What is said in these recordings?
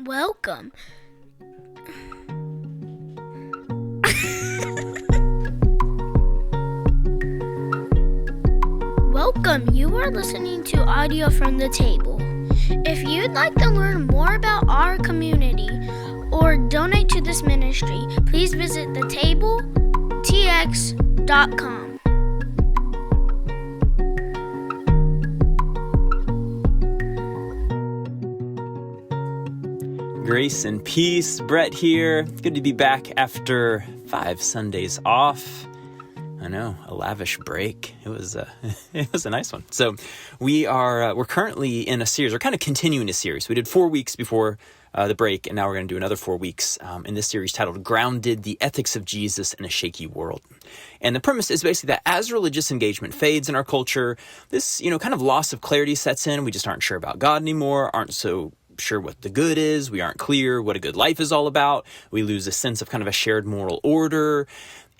Welcome. Welcome. You are listening to audio from the table. If you'd like to learn more about our community or donate to this ministry, please visit thetabletx.com. Grace and peace, Brett here. Good to be back after 5 Sundays off. I know, a lavish break. It was a nice one. So we're currently in a series. We're kind of continuing a series. We did 4 weeks before the break, and now we're going to do another 4 weeks in this series titled "Grounded: The Ethics of Jesus in a Shaky World." And the premise is basically that as religious engagement fades in our culture, this kind of loss of clarity sets in. We just aren't sure about God anymore. Aren't so sure what the good is. We aren't clear what a good life is all about. We lose a sense of kind of a shared moral order.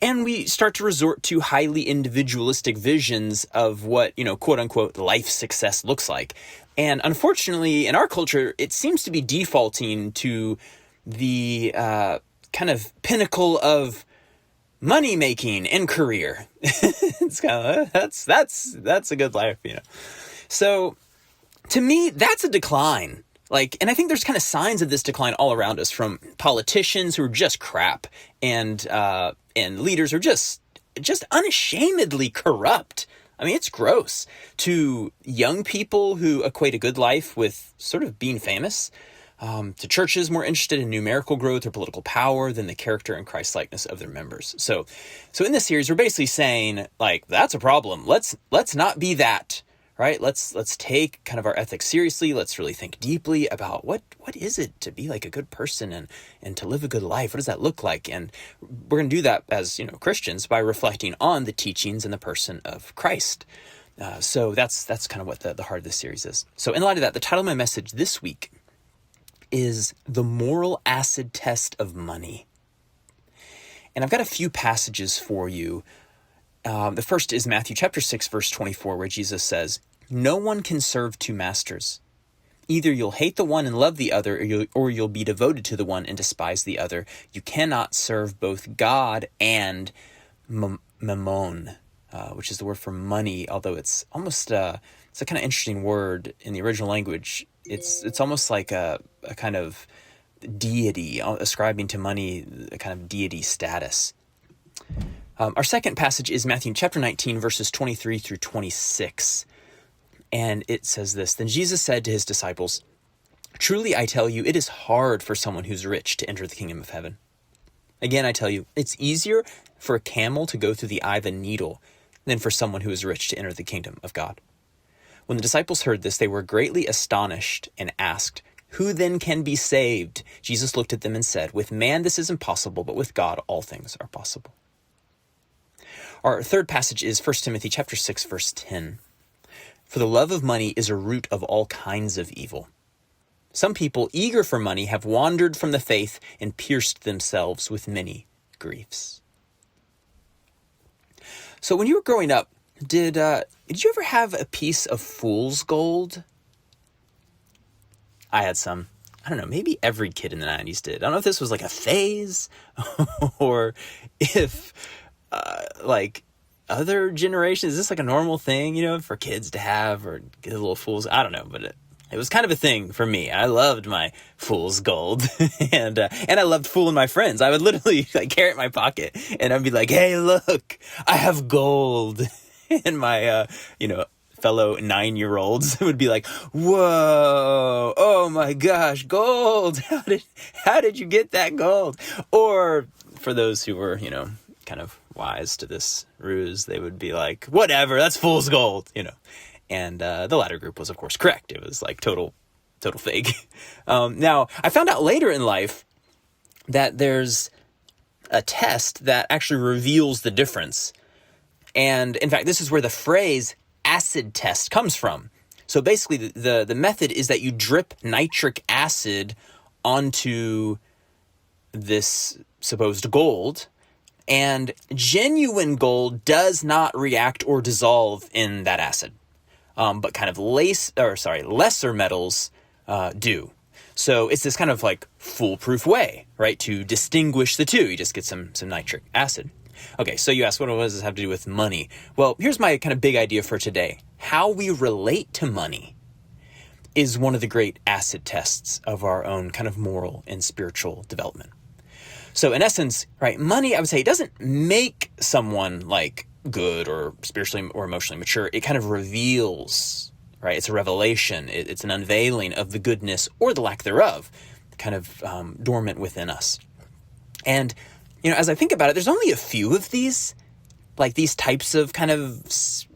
And we start to resort to highly individualistic visions of what, quote unquote, life success looks like. And unfortunately, in our culture, it seems to be defaulting to the kind of pinnacle of money making and career. It's kind of, that's a good life, So to me, that's a decline. And I think there's kind of signs of this decline all around us, from politicians who are just crap and leaders who are just unashamedly corrupt. I mean, it's gross. To young people who equate a good life with sort of being famous, to churches more interested in numerical growth or political power than the character and Christ-likeness of their members. So in this series, we're basically saying, that's a problem. Let's not be that. Right? Let's take kind of our ethics seriously. Let's really think deeply about what is it to be like a good person and to live a good life. What does that look like? And we're going to do that as Christians by reflecting on the teachings and the person of Christ. So that's kind of what the heart of this series is. So in light of that, the title of my message this week is "The Moral Acid Test of Money." And I've got a few passages for you. The first is Matthew chapter 6, verse 24, where Jesus says, "No one can serve two masters. Either you'll hate the one and love the other, or you'll be devoted to the one and despise the other. You cannot serve both God and mammon," which is the word for money, although it's almost it's a kind of interesting word in the original language. It's almost like a kind of deity, ascribing to money a kind of deity status. Our second passage is Matthew chapter 19, verses 23 through 26. And it says this: "Then Jesus said to his disciples, 'Truly I tell you, it is hard for someone who's rich to enter the kingdom of heaven. Again, I tell you, it's easier for a camel to go through the eye of a needle than for someone who is rich to enter the kingdom of God.' When the disciples heard this, they were greatly astonished and asked, 'Who then can be saved?' Jesus looked at them and said, 'With man this is impossible, but with God all things are possible.'" Our third passage is 1 Timothy chapter 6, verse 10. "For the love of money is a root of all kinds of evil. Some people, eager for money, have wandered from the faith and pierced themselves with many griefs." So when you were growing up, did you ever have a piece of fool's gold? I had some. I don't know, maybe every kid in the 90s did. I don't know if this was like a phase or if other generations, is this like a normal thing, for kids to have or get a little fool's? I don't know, but it was kind of a thing for me. I loved my fool's gold and I loved fooling my friends. I would literally carry it in my pocket and I'd be like, "Hey, look, I have gold." And my, fellow 9-year-olds would be like, "Whoa, oh my gosh, gold. How did you get that gold?" Or for those who were, kind of wise to this ruse, they would be like, "Whatever, that's fool's gold," And the latter group was, of course, correct. It was like total fake. Now, I found out later in life that there's a test that actually reveals the difference. And in fact, this is where the phrase acid test comes from. So basically, the method is that you drip nitric acid onto this supposed gold, and genuine gold does not react or dissolve in that acid. But kind of lesser metals do. So it's this kind of like foolproof way, right, to distinguish the two. You just get some nitric acid. Okay, so you ask, what does this have to do with money? Well, here's my kind of big idea for today. How we relate to money is one of the great acid tests of our own kind of moral and spiritual development. So in essence, right, money, I would say, it doesn't make someone like good or spiritually or emotionally mature. It kind of reveals, right? It's a revelation. It's an unveiling of the goodness or the lack thereof, kind of dormant within us. And, as I think about it, there's only a few of these, like these types of kind of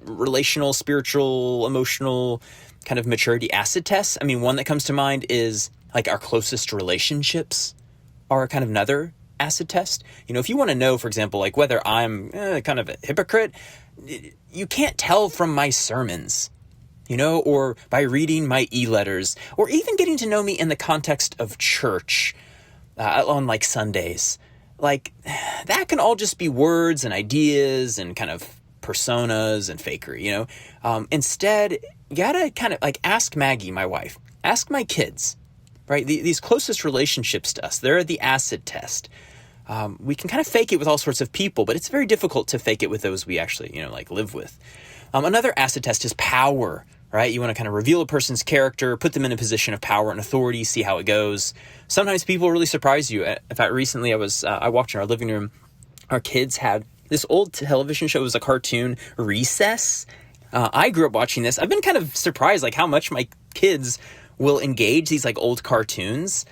relational, spiritual, emotional kind of maturity acid tests. I mean, one that comes to mind is like our closest relationships are kind of another acid test. If you want to know, for example, like whether I'm kind of a hypocrite, you can't tell from my sermons, or by reading my e-letters, or even getting to know me in the context of church on like Sundays. Like that can all just be words and ideas and kind of personas and fakery, Instead, you gotta kind of like ask Maggie, my wife, ask my kids, right? These closest relationships to us, they're the acid test. We can kind of fake it with all sorts of people, but it's very difficult to fake it with those we actually, like live with. Another acid test is power, right? You want to kind of reveal a person's character, put them in a position of power and authority, see how it goes. Sometimes people really surprise you. In fact, recently I walked in our living room. Our kids had this old television show. It was a cartoon, Recess. I grew up watching this. I've been kind of surprised, like how much my kids will engage these like old cartoons.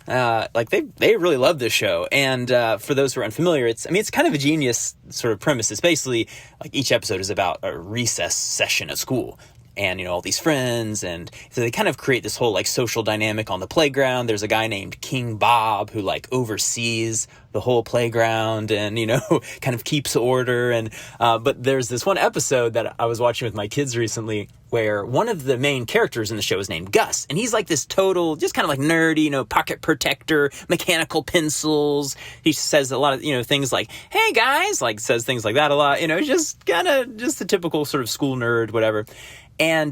Like they really love this show. And for those who are unfamiliar, it's kind of a genius sort of premise. It's basically like each episode is about a recess session at school. And, all these friends. And so they kind of create this whole like social dynamic on the playground. There's a guy named King Bob who like oversees the whole playground and, kind of keeps order. And but there's this one episode that I was watching with my kids recently where one of the main characters in the show is named Gus. And he's like this total, just kind of like nerdy, pocket protector, mechanical pencils. He says a lot of, things like, hey guys, like says things like that a lot, just kind of just the typical sort of school nerd, whatever. And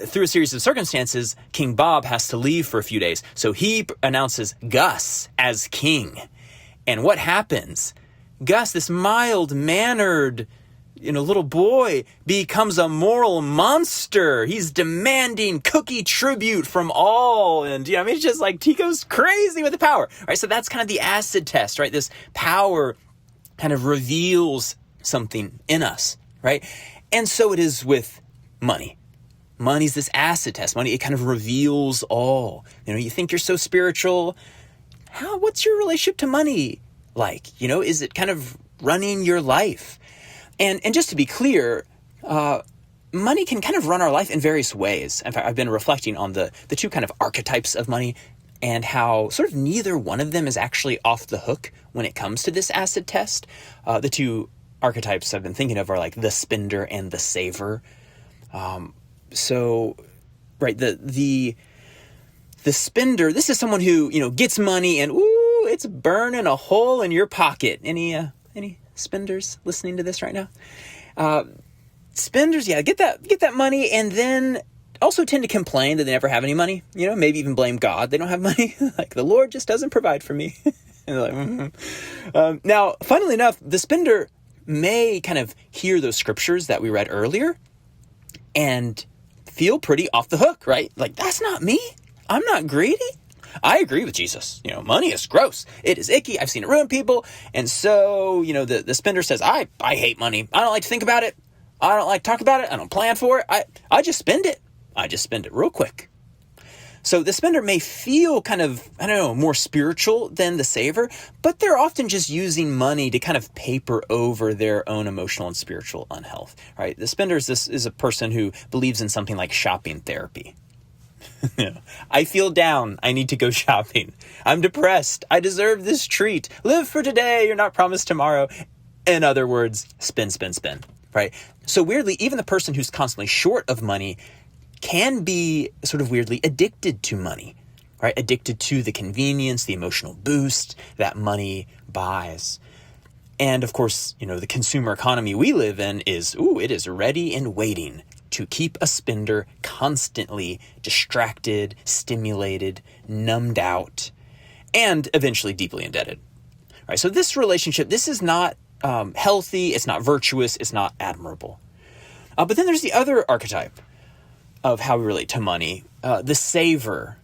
through a series of circumstances, King Bob has to leave for a few days. So he announces Gus as king. And what happens? Gus, this mild-mannered, little boy, becomes a moral monster. He's demanding cookie tribute from all. And, it's just like he goes crazy with the power. Right? So that's kind of the acid test, right? This power kind of reveals something in us, right? And so it is with money. Money's this acid test. Money, it kind of reveals all. You think you're so spiritual. What's your relationship to money like? Is it kind of running your life? And just to be clear, money can kind of run our life in various ways. In fact, I've been reflecting on the two kind of archetypes of money and how sort of neither one of them is actually off the hook when it comes to this acid test. The two archetypes I've been thinking of are like the spender and the saver. So, right, the spender, this is someone who, gets money and, ooh, it's burning a hole in your pocket. Any spenders listening to this right now? Spenders, yeah, get that money and then also tend to complain that they never have any money, maybe even blame God. They don't have money. Like the Lord just doesn't provide for me. And they're like, Now, funnily enough, the spender may kind of hear those scriptures that we read earlier and feel pretty off the hook, right? Like, that's not me. I'm not greedy. I agree with Jesus. Money is gross. It is icky. I've seen it ruin people. And so, the spender says, I hate money. I don't like to think about it. I don't like to talk about it. I don't plan for it. I just spend it. I just spend it real quick. So the spender may feel kind of, more spiritual than the saver, but they're often just using money to kind of paper over their own emotional and spiritual unhealth, right? The spender is a person who believes in something like shopping therapy. I feel down. I need to go shopping. I'm depressed. I deserve this treat. Live for today. You're not promised tomorrow. In other words, spend, right? So weirdly, even the person who's constantly short of money can be sort of weirdly addicted to money, right? Addicted to the convenience, the emotional boost that money buys. And of course, the consumer economy we live in is, it is ready and waiting to keep a spender constantly distracted, stimulated, numbed out, and eventually deeply indebted. Right? So this relationship, this is not healthy, it's not virtuous, it's not admirable. But then there's the other archetype of how we relate to money, the saver.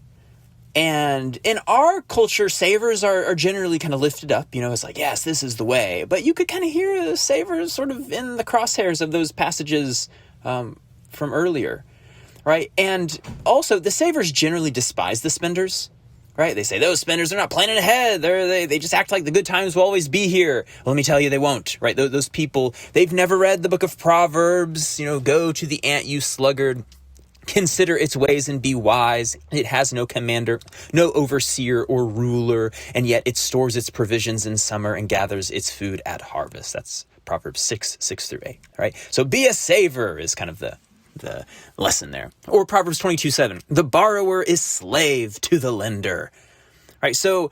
And in our culture, savers are generally kind of lifted up. It's like, yes, this is the way. But you could kind of hear the savers sort of in the crosshairs of those passages from earlier, right? And also, the savers generally despise the spenders, right? They say, those spenders are not planning ahead. They just act like the good times will always be here. Well, let me tell you, they won't, right? Those people, they've never read the book of Proverbs, go to the ant, you sluggard. Consider its ways and be wise. It has no commander, no overseer or ruler, and yet it stores its provisions in summer and gathers its food at harvest. That's Proverbs 6:6-8, right? So be a saver is kind of the lesson there. Or Proverbs 22:7, the borrower is slave to the lender, right? So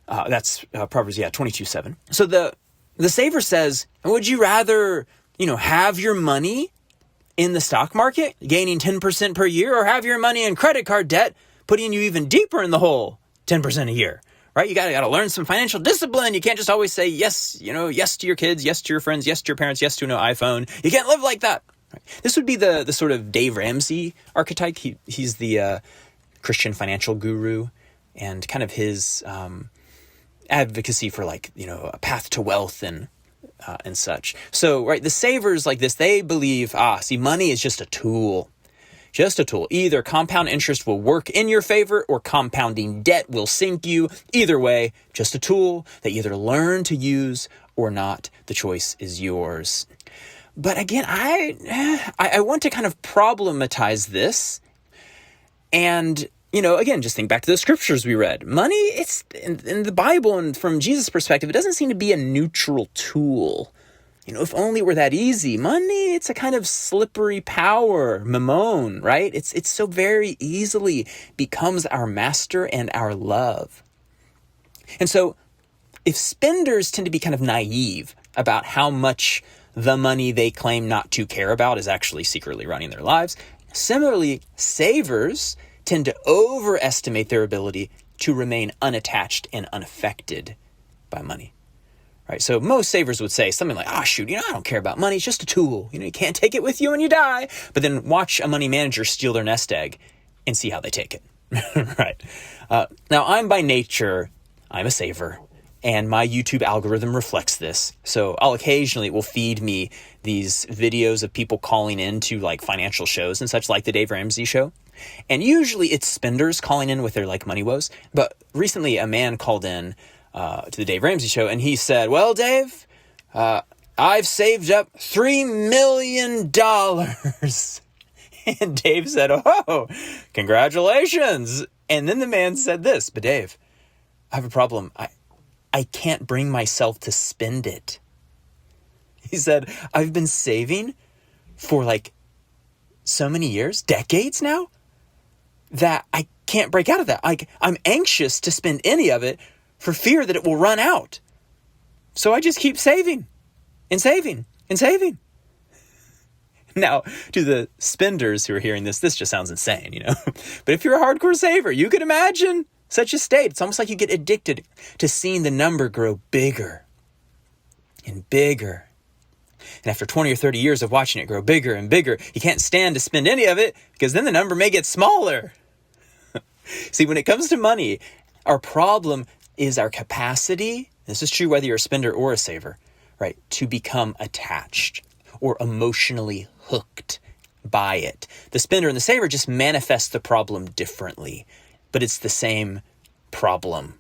that's Proverbs, 22:7. So the saver says, would you rather, have your money in the stock market, gaining 10% per year, or have your money in credit card debt, putting you even deeper in the hole, 10% a year, right? You got to learn some financial discipline. You can't just always say yes, yes to your kids, yes to your friends, yes to your parents, yes to no iPhone. You can't live like that. Right? This would be the sort of Dave Ramsey archetype. He's the Christian financial guru, and kind of his advocacy for a path to wealth and such. So, right, the savers like this, they believe, money is just a tool. Just a tool. Either compound interest will work in your favor or compounding debt will sink you. Either way, just a tool that you either learn to use or not. The choice is yours. But again, I want to kind of problematize this. And again, just think back to the scriptures we read. Money, it's in the Bible and from Jesus' perspective, it doesn't seem to be a neutral tool. If only it were that easy. Money, it's a kind of slippery power, mammon, right? It's so very easily becomes our master and our love. And so if spenders tend to be kind of naive about how much the money they claim not to care about is actually secretly running their lives, similarly, savers tend to overestimate their ability to remain unattached and unaffected by money, right? So most savers would say something like, I don't care about money. It's just a tool. You can't take it with you when you die. But then watch a money manager steal their nest egg and see how they take it, right? Now, I'm by nature, I'm a saver, and my YouTube algorithm reflects this. So it will feed me these videos of people calling in to financial shows and such, like the Dave Ramsey show. And usually it's spenders calling in with their money woes. But recently a man called in to the Dave Ramsey show and he said, well, Dave, I've saved up $3 million. And Dave said, oh, congratulations. And then the man said this, but Dave, I have a problem. I can't bring myself to spend it. He said, I've been saving for so many years, decades now, that I can't break out of that. I'm anxious to spend any of it for fear that it will run out. So I just keep saving and saving and saving. Now, to the spenders who are hearing this just sounds insane, But if you're a hardcore saver, you can imagine such a state. It's almost like you get addicted to seeing the number grow bigger and bigger. And after 20 or 30 years of watching it grow bigger and bigger, you can't stand to spend any of it because then the number may get smaller. See, when it comes to money, our problem is our capacity, this is true whether you're a spender or a saver, right, to become attached or emotionally hooked by it. The spender and the saver just manifest the problem differently, but it's the same problem,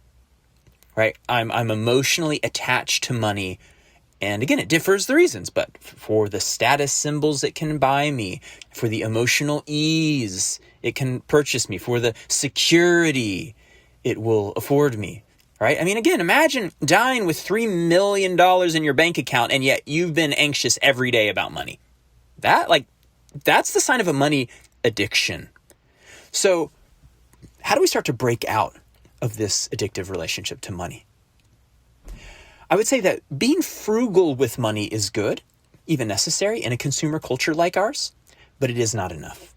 right? I'm emotionally attached to money. And again, it differs the reasons, but for the status symbols it can buy me, for the emotional ease it can purchase me, for the security it will afford me, right? I mean, again, imagine dying with $3 million in your bank account, and yet you've been anxious every day about money. That's the sign of a money addiction. So how do we start to break out of this addictive relationship to money? I would say that being frugal with money is good, even necessary in a consumer culture like ours. but it is not enough.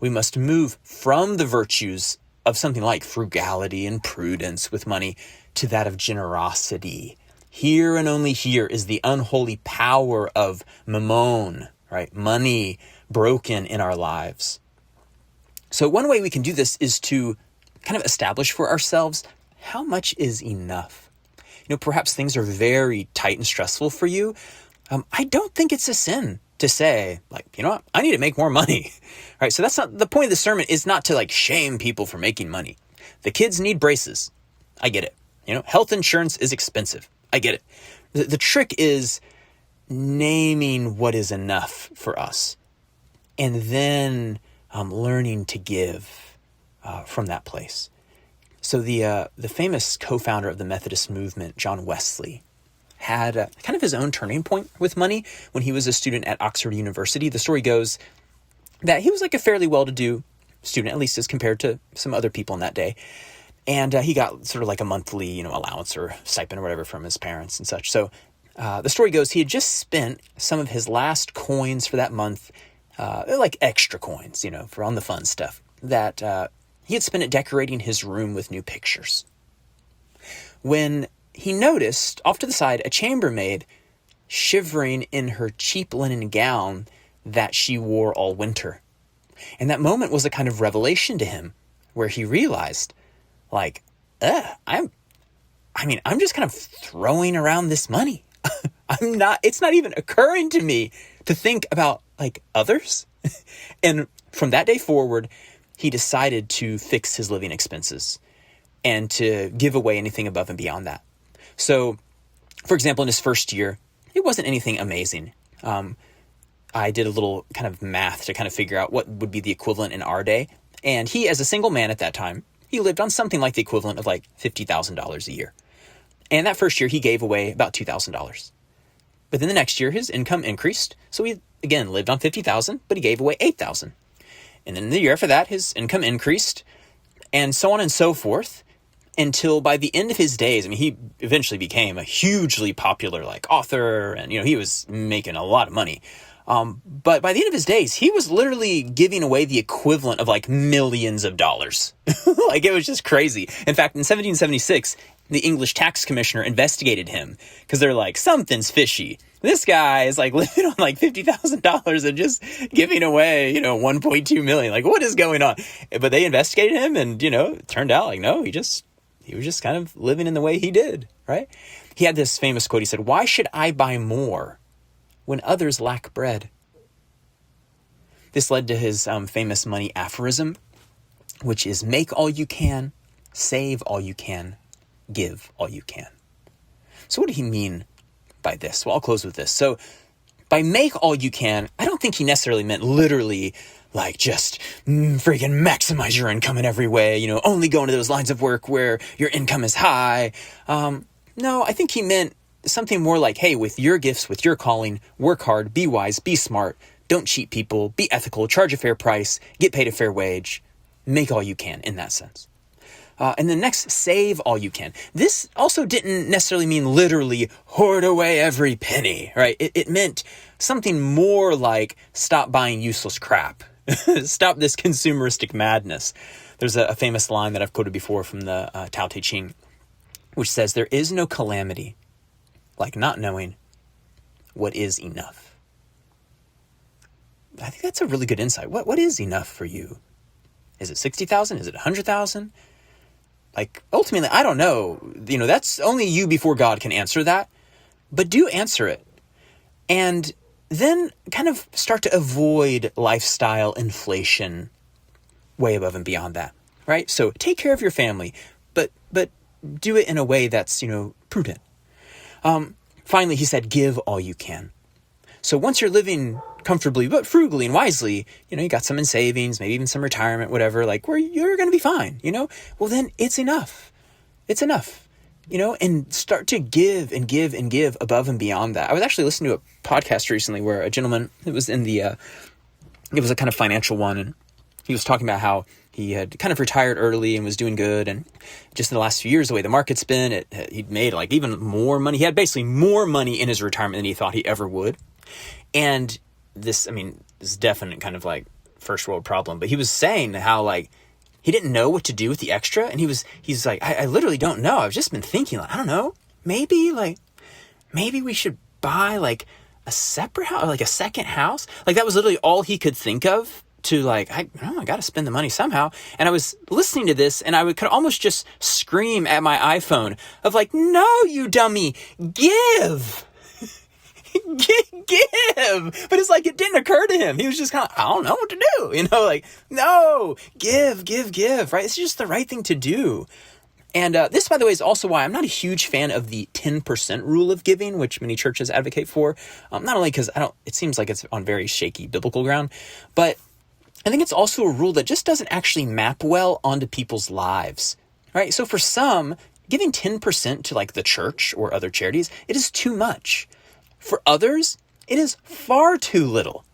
We must move from the virtues of something like frugality and prudence with money to that of generosity. Here and only here is the unholy power of mammon, right? Money broken in our lives. So one way we can do this is to kind of establish for ourselves how much is enough. Perhaps things are very tight and stressful for you. I don't think it's a sin to say, like, you know what, I need to make more money, right? So that's not the point of the sermon, is not to like shame people for making money. The kids need braces. I get it. Health insurance is expensive. I get it. The trick is naming what is enough for us and then learning to give from that place. So the famous co-founder of the Methodist movement, John Wesley, had kind of his own turning point with money when he was a student at Oxford University. The story goes that he was like a fairly well-to-do student, at least as compared to some other people in that day. And he got sort of like a monthly, allowance or stipend or whatever from his parents and such. So the story goes he had just spent some of his last coins for that month, like extra coins, for on the fun stuff, that he had spent it decorating his room with new pictures. When he noticed off to the side a chambermaid shivering in her cheap linen gown that she wore all winter. And that moment was a kind of revelation to him, where he realized, like, I'm just kind of throwing around this money. It's not even occurring to me to think about like others. And from that day forward, he decided to fix his living expenses and to give away anything above and beyond that. So, for example, in his first year, it wasn't anything amazing. I did a little kind of math to kind of figure out what would be the equivalent in our day. And he, as a single man at that time, he lived on something like the equivalent of like $50,000 a year. And that first year, he gave away about $2,000. But then the next year, his income increased. So he, again, lived on $50,000, but he gave away $8,000. And then the year after that, his income increased, and so on and so forth, until by the end of his days, he eventually became a hugely popular like author, and he was making a lot of money. But by the end of his days, he was literally giving away the equivalent of like millions of dollars. Like, it was just crazy. In fact, in 1776, the English tax commissioner investigated him because they're like, something's fishy. This guy is like living on like $50,000 and just giving away, 1.2 million. Like, what is going on? But they investigated him, and, it turned out like, no, he was just kind of living in the way he did, right? He had this famous quote. He said, "Why should I buy more when others lack bread?" This led to his famous money aphorism, which is make all you can, save all you can, give all you can. So what did he mean by this? Well, I'll close with this. So by make all you can, I don't think he necessarily meant literally like just freaking maximize your income in every way, only go into those lines of work where your income is high. No, I think he meant something more like, hey, with your gifts, with your calling, work hard, be wise, be smart, don't cheat people, be ethical, charge a fair price, get paid a fair wage, make all you can in that sense. And then next, save all you can. This also didn't necessarily mean literally hoard away every penny, right? It meant something more like stop buying useless crap. Stop this consumeristic madness. There's a famous line that I've quoted before from the Tao Te Ching, which says, there is no calamity like not knowing what is enough. I think that's a really good insight. What is enough for you? Is it 60,000? Is it 100,000? Like, ultimately, I don't know. That's only you before God can answer that. But do answer it. And then kind of start to avoid lifestyle inflation way above and beyond that, right? So take care of your family, but do it in a way that's, prudent. Finally, he said, give all you can. So once you're living comfortably, but frugally and wisely, you got some in savings, maybe even some retirement, whatever, like where you're going to be fine, well, then it's enough. It's enough, and start to give and give and give above and beyond that. I was actually listening to a podcast recently where a gentleman, it was it was a kind of financial one, and he was talking about how he had kind of retired early and was doing good. And just in the last few years, the way the market's been, he'd made like even more money. He had basically more money in his retirement than he thought he ever would. And this is definite kind of like first world problem, but he was saying how like he didn't know what to do with the extra. And he's like, I literally don't know. I've just been thinking like, I don't know, maybe we should buy like a separate house, or like a second house. Like that was literally all he could think of to like, I got to spend the money somehow. And I was listening to this and could almost just scream at my iPhone of like, no, you dummy, give. Give. But it's like, it didn't occur to him. He was just kind of, I don't know what to do. Like, no, give, right? It's just the right thing to do. And this, by the way, is also why I'm not a huge fan of the 10% rule of giving, which many churches advocate for. Not only because it seems like it's on very shaky biblical ground, but I think it's also a rule that just doesn't actually map well onto people's lives, right? So for some, giving 10% to like the church or other charities, it is too much. For others, it is far too little.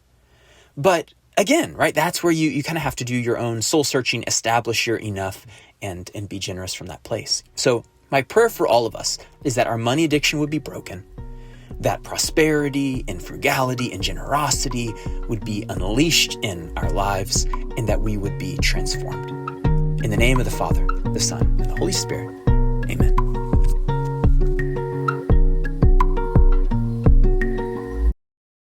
But again, right, that's where you kind of have to do your own soul searching, establish your enough, and be generous from that place. So my prayer for all of us is that our money addiction would be broken, that prosperity and frugality and generosity would be unleashed in our lives, and that we would be transformed. In the name of the Father, the Son, and the Holy Spirit, amen.